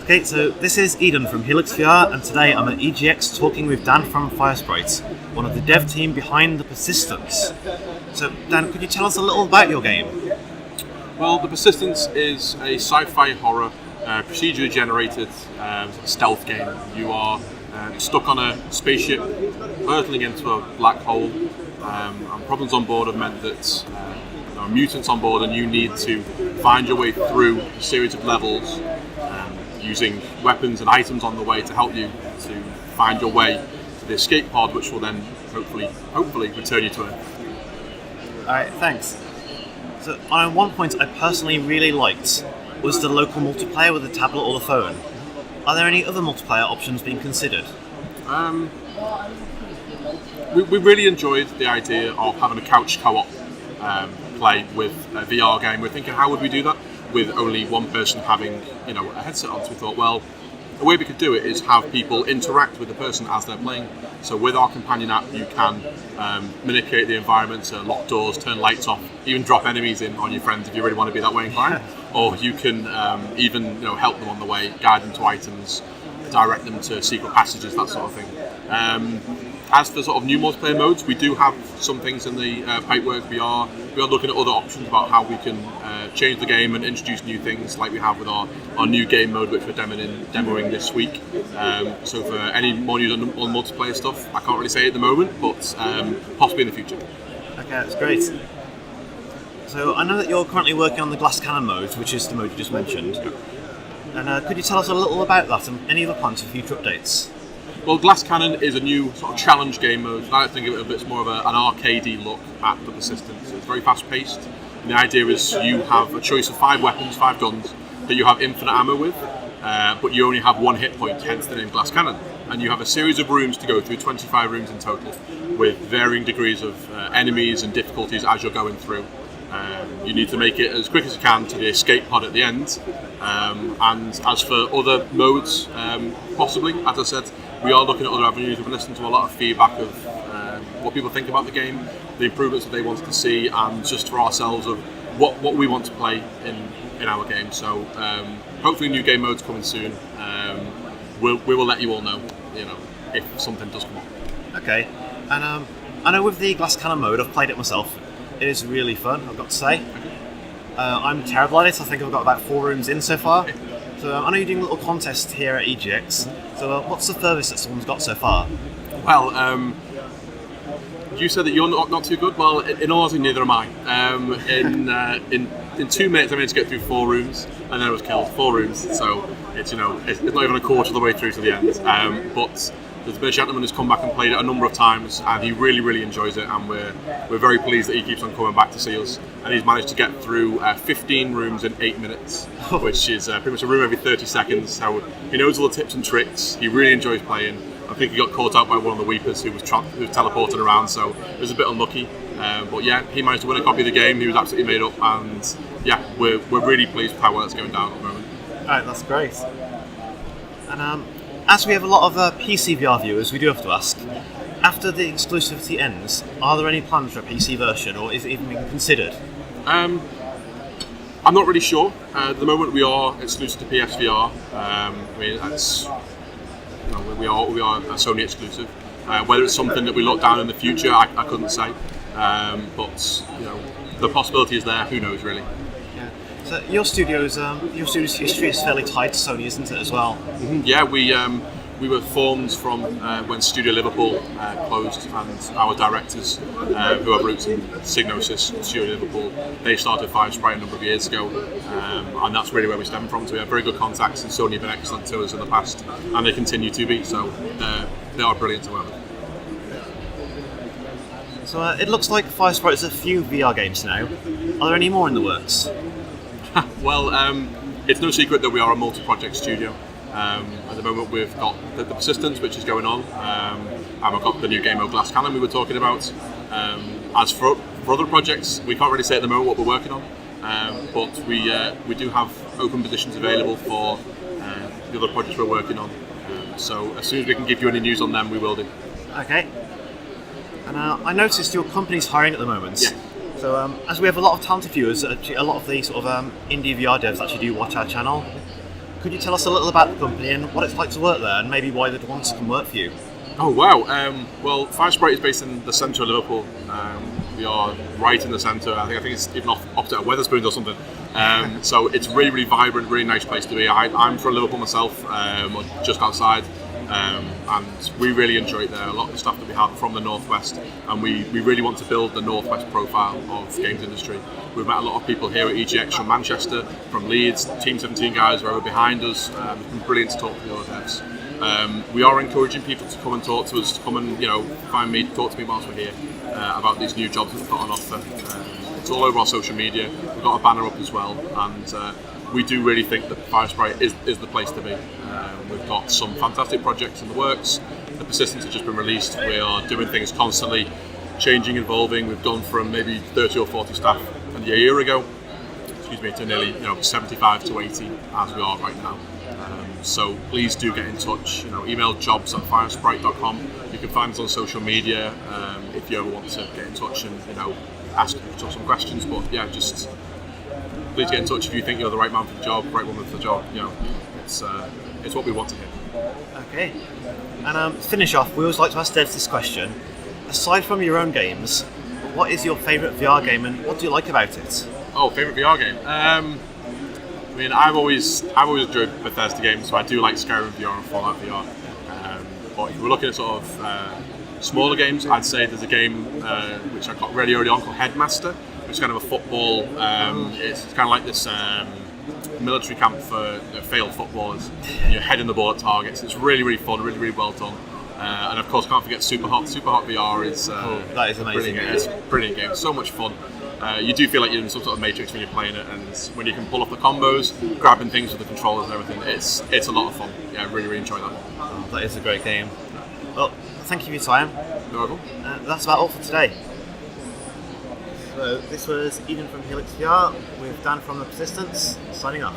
Okay, so this is Eden from HelixxVR, and today I'm at EGX talking with Dan from FireSprite, one of the dev team behind The Persistence. So Dan, could you tell us a little about your game? Well, The Persistence is a sci-fi horror, procedurally generated stealth game. You are stuck on a spaceship, hurtling into a black hole, and problems on board have meant that there are mutants on board, and you need to find your way through a series of levels using weapons and items on the way to help you to find your way to the escape pod, which will then hopefully return you to Earth. Alright, thanks. So on one point I personally really liked was the local multiplayer with the tablet or the phone. Are there any other multiplayer options being considered? We really enjoyed the idea of having a couch co-op play with a VR game. We're thinking, how would we do that with only one person having, a headset on? So we thought, well, a way we could do it is have people interact with the person as they're playing. So with our companion app, you can manipulate the environment to lock doors, turn lights off, even drop enemies in on your friends if you really want to be that way inclined. Or you can even help them on the way, guide them to items, direct them to secret passages, that sort of thing. As for sort of new multiplayer modes, we do have some things in the pipework. We are looking at other options about how we can change the game and introduce new things, like we have with our new game mode, which we're demoing this week. So for any more news on multiplayer stuff, I can't really say at the moment, but possibly in the future. Okay, that's great. So I know that you're currently working on the glass cannon mode, which is the mode you just mentioned. And could you tell us a little about that and any other plans for future updates? Well, Glass Cannon is a new sort of challenge game mode. I think of it a bit more of an arcadey look at The Persistence. It's very fast-paced, and the idea is you have a choice of 5 weapons, 5 guns, that you have infinite ammo with, but you only have 1 hit point, hence the name Glass Cannon. And you have a series of rooms to go through, 25 rooms in total, with varying degrees of enemies and difficulties as you're going through. You need to make it as quick as you can to the escape pod at the end. And as for other modes, possibly, as I said, we are looking at other avenues. We've listened to a lot of feedback of what people think about the game, the improvements that they wanted to see, and just for ourselves of what we want to play in our game. So hopefully new game modes coming soon. We will let you all know, if something does come up. Okay, and I know with the Glass Cannon mode, I've played it myself. It is really fun, I've got to say. I'm terrible at it. I think I've got about 4 rooms in so far. So I know you're doing a little contest here at EGX. So what's the furthest that someone's got so far? Well, you said that you're not too good. Well, in all honesty, neither am I. In 2 minutes, I managed to get through 4 rooms, and then I was killed. 4 rooms. So it's it's not even a quarter of the way through to the end. But there's been a gentleman who's come back and played it a number of times, and he really, really enjoys it, and we're very pleased that he keeps on coming back to see us. And he's managed to get through 15 rooms in 8 minutes, which is pretty much a room every 30 seconds. So he knows all the tips and tricks. He really enjoys playing. I think he got caught out by one of the Weepers who was teleporting around, so it was a bit unlucky. But yeah, he managed to win a copy of the game. He was absolutely made up, and yeah, we're really pleased with how well it's going down at the moment. Alright, that's great. And as we have a lot of PC VR viewers, we do have to ask, after the exclusivity ends, are there any plans for a PC version, or is it even being considered? I'm not really sure. At the moment, we are exclusive to PSVR. That's we are a Sony exclusive. Whether it's something that we look down in the future, I couldn't say. But the possibility is there. Who knows, really? Yeah. So your studio's history is fairly tied to Sony, isn't it, as well? Mm-hmm. Yeah, we were formed from when Studio Liverpool closed, and our directors, who have roots in Psygnosis, Studio Liverpool, they started FireSprite a number of years ago, and that's really where we stem from. So we have very good contacts, and Sony have been excellent to us in the past, and they continue to be. So they are brilliant to work with. So it looks like FireSprite has a few VR games now. Are there any more in the works? Well, it's no secret that we are a multi-project studio. At the moment, we've got the Persistence, which is going on, and we've got the new game of Glass Cannon we were talking about. As for other projects, we can't really say at the moment what we're working on, but we do have open positions available for the other projects we're working on. So as soon as we can give you any news on them, we will do. Okay. And I noticed your company's hiring at the moment. Yeah. So as we have a lot of talented viewers, a lot of the sort of indie VR devs actually do watch our channel. could you tell us a little about the company and what it's like to work there, and maybe why they'd want to come work for you? Oh wow! Well, FireSprite is based in the centre of Liverpool. We are right in the centre. I think it's even opposite of Wetherspoons or something. So it's really, really vibrant, really nice place to be. I'm from Liverpool myself, just outside, and we really enjoy it there. A lot of the stuff that we have from the Northwest, and we really want to build the Northwest profile of games industry. We've met a lot of people here at EGX from Manchester, from Leeds, Team 17 guys who are behind us. It's been brilliant to talk to the other devs. We are encouraging people to come and talk to us, to come and find me, talk to me whilst we're here about these new jobs that we've got on offer. It's all over our social media. We've got a banner up as well, and we do really think that FireSprite is the place to be. We've got some fantastic projects in the works. The Persistence has just been released. We are doing things constantly, changing, evolving. We've gone from maybe 30 or 40 staff a year ago, to nearly 75 to 80 as we are right now. So please do get in touch. Email jobs@firesprite.com. You can find us on social media if you ever want to get in touch and ask some questions. But yeah, just please get in touch if you think you're the right man for the job, right woman for the job. It's what we want to hear. Okay. And to finish off, we always like to ask devs this question: aside from your own games, what is your favourite VR game and what do you like about it? Oh, favourite VR game? I've always enjoyed Bethesda games, so I do like Skyrim VR and Fallout VR. But if we're looking at sort of smaller games, I'd say there's a game which I got really early on called Headmaster, which is kind of a football. It's kind of like this military camp for failed footballers. You're heading the ball at targets. It's really, really fun, really, really well done. And of course, can't forget Superhot. Superhot VR is that is amazing. It's a brilliant game. So much fun. You do feel like you're in some sort of Matrix when you're playing it, and when you can pull off the combos, grabbing things with the controllers and everything, it's a lot of fun. Yeah, I really, really enjoy that. Oh, that is a great game. Well, thank you for your time. No problem. That's about all for today. So this was Eden from HelixxVR with Dan from the Persistence, signing off.